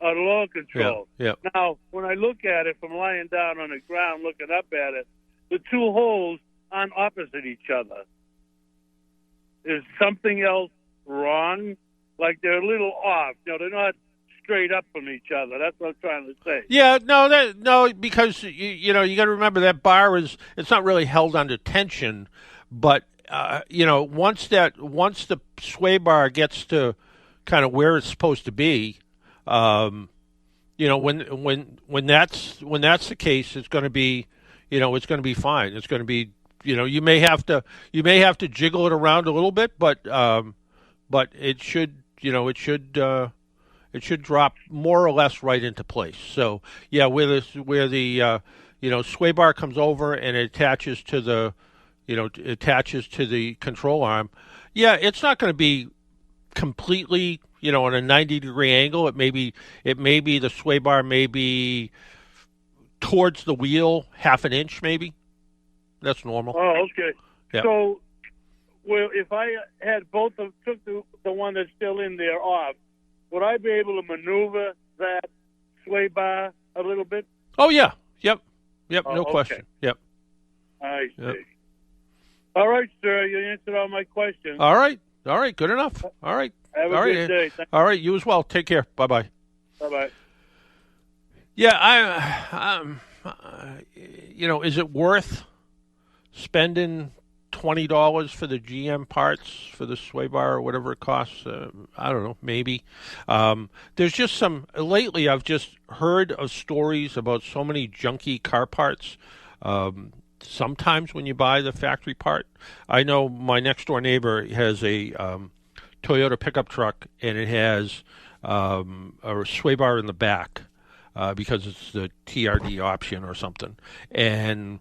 The lower control. Yeah. Now, when I look at it from lying down on the ground, looking up at it, the two holes aren't opposite each other. Is something else wrong? Like they're a little off. They're not straight up from each other. That's what I'm trying to say. Yeah, no, because you got to remember that bar it's not really held under tension, but once the sway bar gets to kind of where it's supposed to be, when that's the case, it's going to be fine. It's going to be. You may have to jiggle it around a little bit, but it should drop more or less right into place. So yeah, where the sway bar comes over and it attaches to the control arm. Yeah, it's not going to be completely on a 90-degree angle. It may be the sway bar may be towards the wheel half an inch maybe. That's normal. Oh, okay. Yeah. So, if I had took the one that's still in there off, would I be able to maneuver that sway bar a little bit? Oh, yeah. Yep. No okay. question. Yep. I see. Yep. All right, sir. You answered all my questions. All right. Good enough. All right. Have a good day. All right. You as well. Take care. Bye-bye. Bye-bye. Yeah, is it worth spending $20 for the GM parts for the sway bar or whatever it costs? I don't know, maybe. There's just lately I've just heard of stories about so many junky car parts. Sometimes when you buy the factory part, I know my next door neighbor has a Toyota pickup truck, and it has a sway bar in the back because it's the TRD option or something. And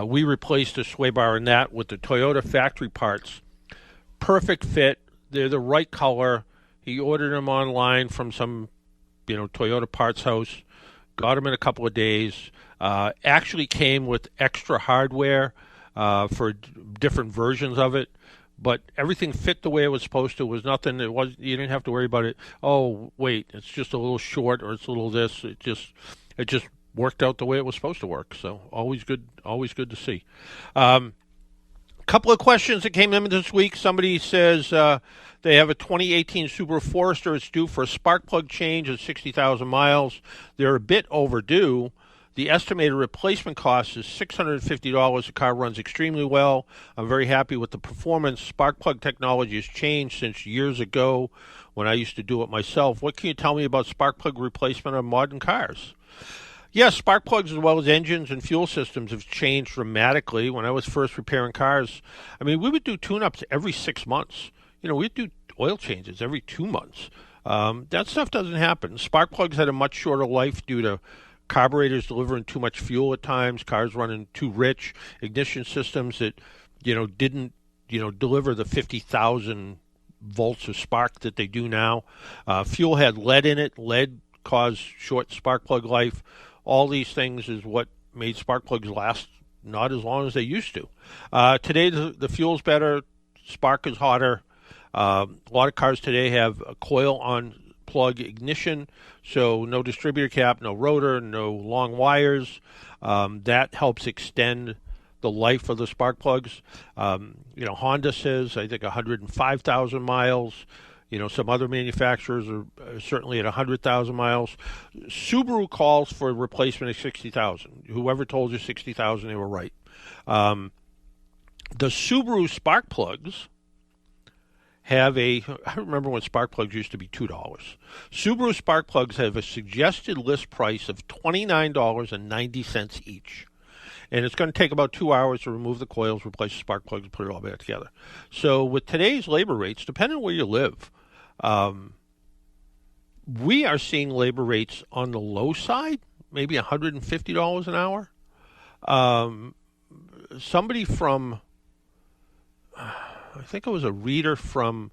we replaced the sway bar in that with the Toyota factory parts. Perfect fit. They're the right color. He ordered them online from some, Toyota parts house. Got them in a couple of days. Actually came with extra hardware for different versions of it, but everything fit the way it was supposed to. It was nothing. You didn't have to worry about it. Oh, wait, it's just a little short, or it's a little this. It just worked out the way it was supposed to work. So always good to see. Couple of questions that came in this week. Somebody says they have a 2018 Subaru Forester. It's due for a spark plug change at 60,000 miles. They're a bit overdue. The estimated replacement cost is $650. The car runs extremely well. I'm very happy with the performance. Spark plug technology has changed since years ago when I used to do it myself. What can you tell me about spark plug replacement on modern cars? Yeah, spark plugs as well as engines and fuel systems have changed dramatically. When I was first repairing cars, I mean, we would do tune-ups every 6 months. We'd do oil changes every 2 months. That stuff doesn't happen. Spark plugs had a much shorter life due to carburetors delivering too much fuel at times, cars running too rich, ignition systems that, didn't, deliver the 50,000 volts of spark that they do now. Fuel had lead in it. Lead caused short spark plug life. All these things is what made spark plugs last not as long as they used to. Today, the fuel's better. Spark is hotter. A lot of cars today have a coil on plug ignition, so no distributor cap, no rotor, no long wires. That helps extend the life of the spark plugs. Honda says, I think, 105,000 miles. Some other manufacturers are certainly at 100,000 miles. Subaru calls for a replacement of 60,000. Whoever told you 60,000, they were right. The Subaru spark plugs have I remember when spark plugs used to be $2. Subaru spark plugs have a suggested list price of $29.90 each. And it's going to take about 2 hours to remove the coils, replace the spark plugs, and put it all back together. So with today's labor rates, depending on where you live, we are seeing labor rates on the low side, maybe $150 an hour. Somebody from, I think it was a reader from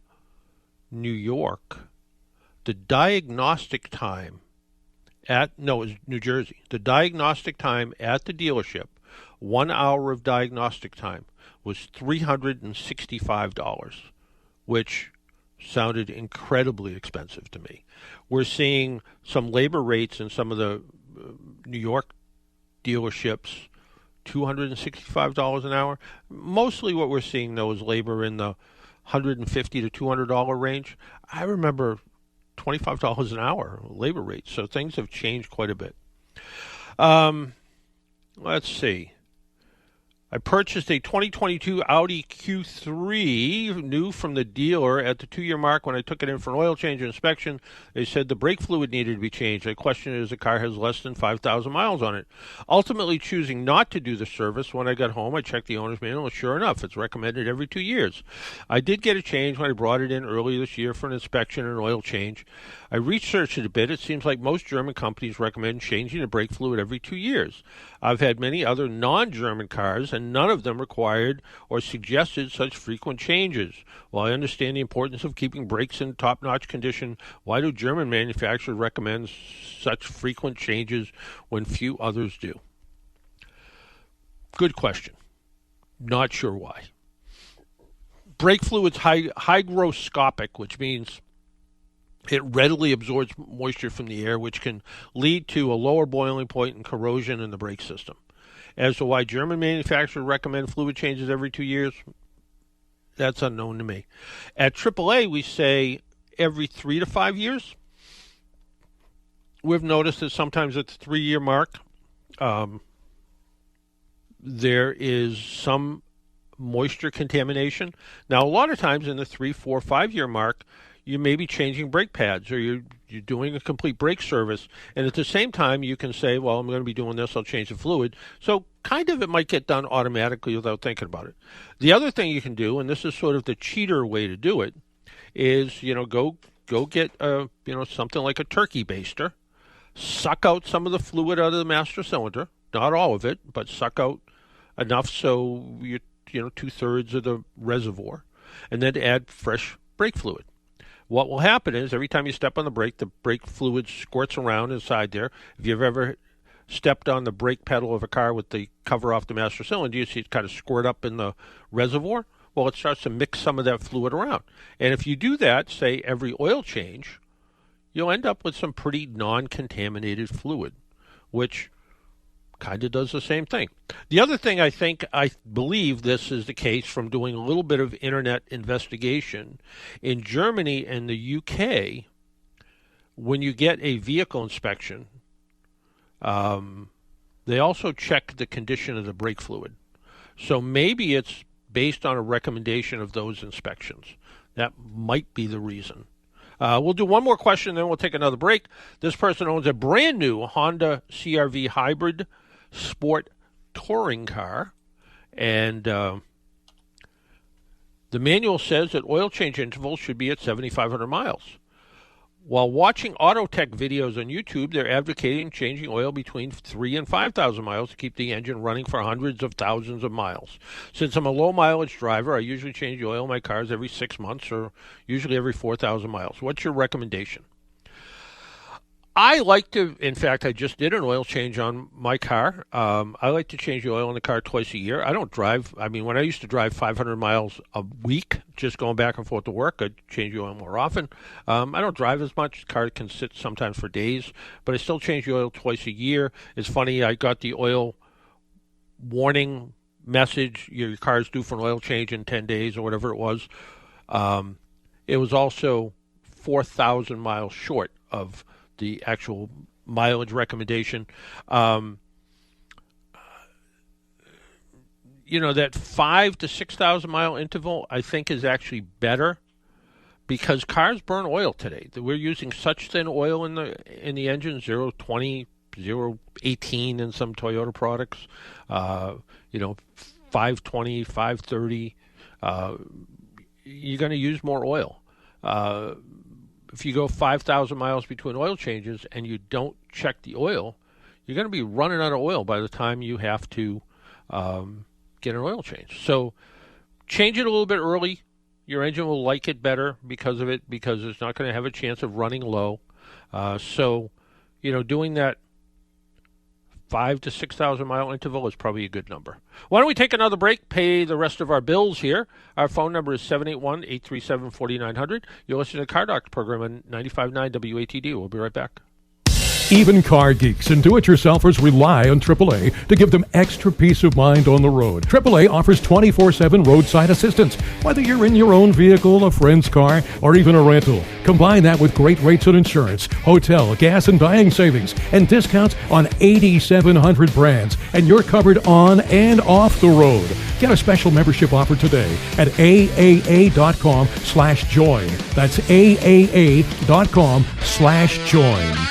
New York, the diagnostic time it was New Jersey. The diagnostic time at the dealership, 1 hour of diagnostic time, was $365, which sounded incredibly expensive to me. We're seeing some labor rates in some of the New York dealerships, $265 an hour. Mostly what we're seeing, though, is labor in the $150 to $200 range. I remember $25 an hour labor rates, so things have changed quite a bit. Let's see. I purchased a 2022 Audi Q3 new from the dealer at the 2-year mark. When I took it in for an oil change inspection, they said the brake fluid needed to be changed. I questioned it as the car has less than 5,000 miles on it. Ultimately choosing not to do the service, when I got home, I checked the owner's manual, and sure enough, it's recommended every 2 years. I did get a change when I brought it in earlier this year for an inspection and an oil change. I researched it a bit. It seems like most German companies recommend changing the brake fluid every 2 years. I've had many other non-German cars, and none of them required or suggested such frequent changes. While I understand the importance of keeping brakes in top-notch condition, why do German manufacturers recommend such frequent changes when few others do? Good question. Not sure why. Brake fluid's hygroscopic, which means it readily absorbs moisture from the air, which can lead to a lower boiling point and corrosion in the brake system. As to why German manufacturers recommend fluid changes every 2 years, that's unknown to me. At AAA, we say every 3 to 5 years. We've noticed that sometimes at the 3-year mark, there is some moisture contamination. Now, a lot of times in the 3, 4, 5-year mark, you may be changing brake pads, or you're doing a complete brake service, and at the same time you can say, well, I'm going to be doing this, I'll change the fluid. So kind of it might get done automatically without thinking about it. The other thing you can do, and this is sort of the cheater way to do it, is go get something like a turkey baster, suck out some of the fluid out of the master cylinder, not all of it, but suck out enough so you 2/3 of the reservoir, and then add fresh brake fluid. What will happen is every time you step on the brake fluid squirts around inside there. If you've ever stepped on the brake pedal of a car with the cover off the master cylinder, you see it kind of squirt up in the reservoir. Well, it starts to mix some of that fluid around. And if you do that, say, every oil change, you'll end up with some pretty non-contaminated fluid, which kind of does the same thing. The other thing I believe this is the case from doing a little bit of internet investigation. In Germany and the UK, when you get a vehicle inspection, they also check the condition of the brake fluid. So maybe it's based on a recommendation of those inspections. That might be the reason. We'll do one more question, then we'll take another break. This person owns a brand new Honda CR-V hybrid sport touring car, and the manual says that oil change intervals should be at 7,500 miles. While watching auto tech videos on YouTube, they're advocating changing oil between 3,000 and 5,000 miles to keep the engine running for hundreds of thousands of miles. Since I'm a low-mileage driver, I usually change the oil in my cars every 6 months or usually every 4,000 miles. What's your recommendation? I like to, in fact, I just did an oil change on my car. I like to change the oil in the car twice a year. I don't drive. I mean, when I used to drive 500 miles a week, just going back and forth to work, I'd change the oil more often. I don't drive as much. The car can sit sometimes for days, but I still change the oil twice a year. It's funny, I got the oil warning message, your car's due for an oil change in 10 days or whatever it was. It was also 4,000 miles short of the actual mileage recommendation. That 5,000 to 6,000 mile interval, I think, is actually better because cars burn oil today. We're using such thin oil in the engine, 0.20, 0.18 in some Toyota products. 520, 530. You're going to use more oil. If you go 5,000 miles between oil changes and you don't check the oil, you're going to be running out of oil by the time you have to get an oil change. So change it a little bit early. Your engine will like it better because of it, because it's not going to have a chance of running low. Doing that 5,000 to 6,000 mile interval is probably a good number. Why don't we take another break, pay the rest of our bills here. Our phone number is 781-837-4900. You're listening to the Car Doctor program on 95.9 WATD. We'll be right back. Even car geeks and do-it-yourselfers rely on AAA to give them extra peace of mind on the road. AAA offers 24/7 roadside assistance, whether you're in your own vehicle, a friend's car, or even a rental. Combine that with great rates on insurance, hotel, gas, and dining savings, and discounts on 8,700 brands, and you're covered on and off the road. Get a special membership offer today at aaa.com/join. That's aaa.com/join.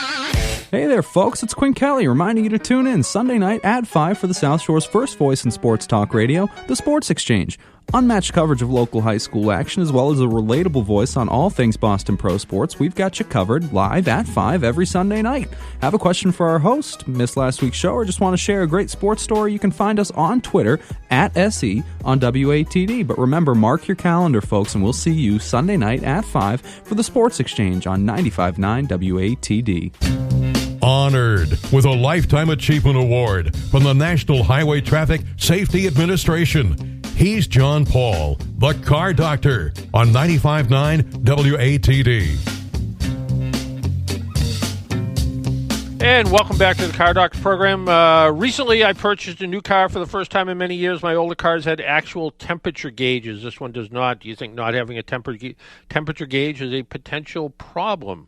Hey there, folks. It's Quinn Kelly reminding you to tune in Sunday night at 5 for the South Shore's first voice in sports talk radio, The Sports Exchange. Unmatched coverage of local high school action as well as a relatable voice on all things Boston Pro Sports. We've got you covered live at 5 every Sunday night. Have a question for our host, missed last week's show, or just want to share a great sports story? You can find us on Twitter at SE on WATD. But remember, mark your calendar, folks, and we'll see you Sunday night at 5 for the Sports Exchange on 95.9 WATD. Honored with a Lifetime Achievement Award from the National Highway Traffic Safety Administration. He's John Paul, the Car Doctor, on 95.9 WATD. And welcome back to the Car Doctor program. Recently, I purchased a new car for the first time in many years. My older cars had actual temperature gauges. This one does not. Do you think not having a temperature gauge is a potential problem?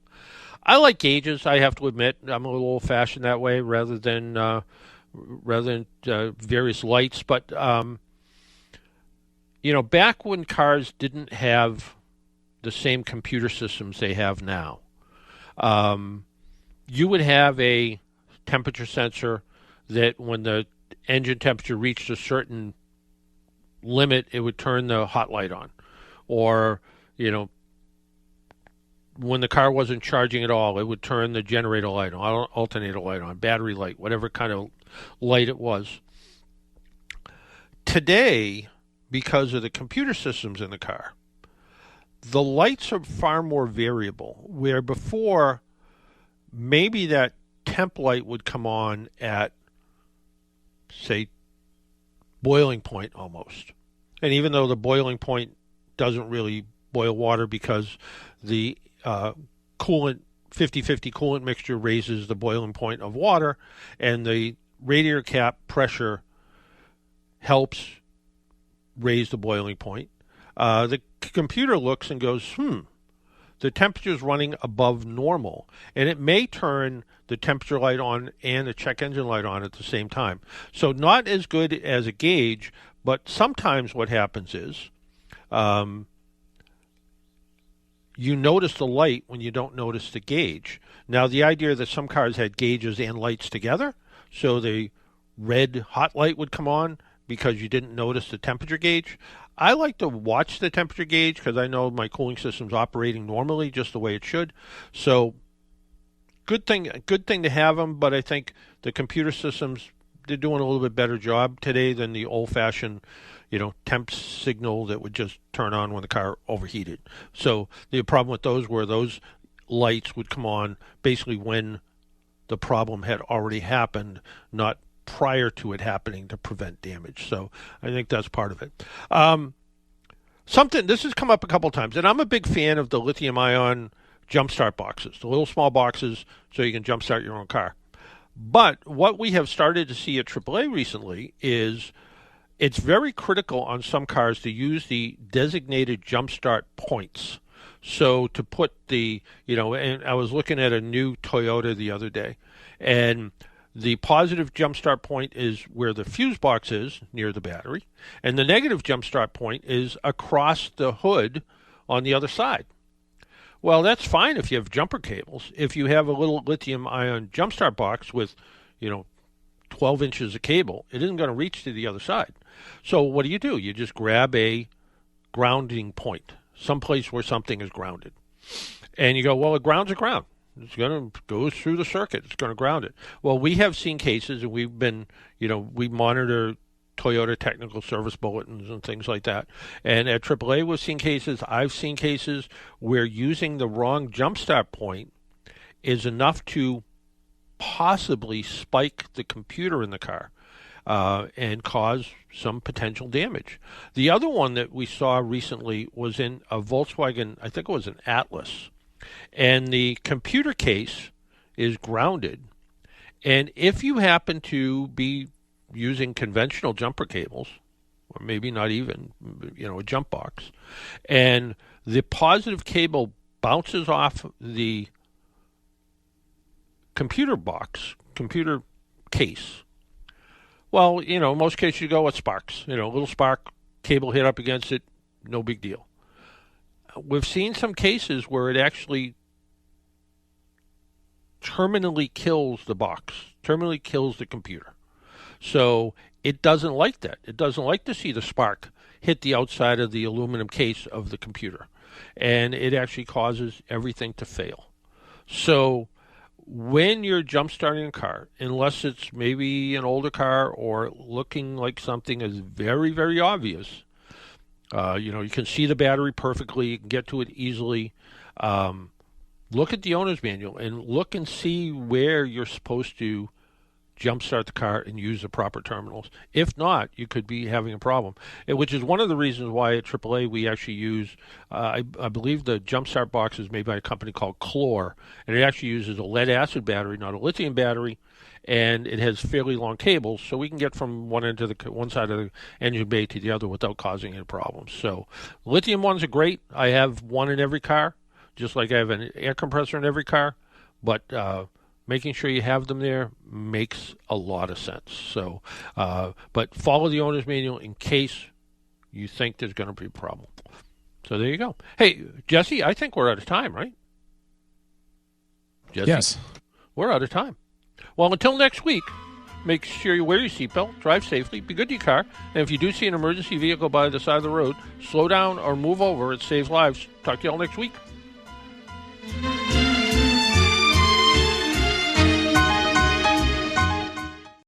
I like gauges, I have to admit. I'm a little old-fashioned that way rather than various lights. But, back when cars didn't have the same computer systems they have now, you would have a temperature sensor that when the engine temperature reached a certain limit, it would turn the hot light on. Or, when the car wasn't charging at all, it would turn the generator light on, alternator light on, battery light, whatever kind of light it was. Today, because of the computer systems in the car, the lights are far more variable, where before maybe that temp light would come on at, say, boiling point almost. And even though the boiling point doesn't really boil water because the coolant, 50-50 coolant mixture raises the boiling point of water, and the radiator cap pressure helps raise the boiling point. The computer looks and goes, the temperature's running above normal, and it may turn the temperature light on and the check engine light on at the same time. So not as good as a gauge, but sometimes what happens is you notice the light when you don't notice the gauge. Now, the idea that some cars had gauges and lights together, so the red hot light would come on because you didn't notice the temperature gauge. I like to watch the temperature gauge because I know my cooling system's operating normally just the way it should. So good thing to have them, but I think the computer systems, they're doing a little bit better job today than the old-fashioned, temp signal that would just turn on when the car overheated. So the problem with those were those lights would come on basically when the problem had already happened, not prior to it happening to prevent damage. So I think that's part of it. This has come up a couple times, and I'm a big fan of the lithium-ion jumpstart boxes, the little small boxes so you can jumpstart your own car. But what we have started to see at AAA recently is it's very critical on some cars to use the designated jumpstart points. So to put and I was looking at a new Toyota the other day, and the positive jumpstart point is where the fuse box is, near the battery, and the negative jumpstart point is across the hood on the other side. Well, that's fine if you have jumper cables. If you have a little lithium-ion jumpstart box with, 12 inches of cable, it isn't going to reach to the other side. So what do? You just grab a grounding point, someplace where something is grounded. And you go, well, a ground's a ground. It's going to go through the circuit. It's going to ground it. Well, we have seen cases, and we've been, we monitor Toyota technical service bulletins and things like that. And at AAA, I've seen cases where using the wrong jumpstart point is enough to possibly spike the computer in the car and cause some potential damage. The other one that we saw recently was in a Volkswagen, I think it was an Atlas, and the computer case is grounded. And if you happen to be using conventional jumper cables, or maybe not even, a jump box, and the positive cable bounces off the computer case, well, in most cases you go, it sparks. A little spark, cable hit up against it, no big deal. We've seen some cases where it actually terminally kills the box, terminally kills the computer. So it doesn't like that. It doesn't like to see the spark hit the outside of the aluminum case of the computer. And it actually causes everything to fail. So when you're jump-starting a car, unless it's maybe an older car or looking like something is very, very obvious, you can see the battery perfectly, you can get to it easily, look at the owner's manual and look and see where you're supposed to jumpstart the car and use the proper terminals. If not, you could be having a problem, which is one of the reasons why at AAA we actually use, I believe the jumpstart box is made by a company called Chlor, and it actually uses a lead-acid battery, not a lithium battery, and it has fairly long cables, so we can get from one side of the engine bay to the other without causing any problems. So lithium ones are great. I have one in every car, just like I have an air compressor in every car, but making sure you have them there makes a lot of sense. So, but follow the owner's manual in case you think there's going to be a problem. So there you go. Hey, Jesse, I think we're out of time, right? Jesse? Yes. We're out of time. Well, until next week, make sure you wear your seatbelt, drive safely, be good to your car, and if you do see an emergency vehicle by the side of the road, slow down or move over. It saves lives. Talk to you all next week.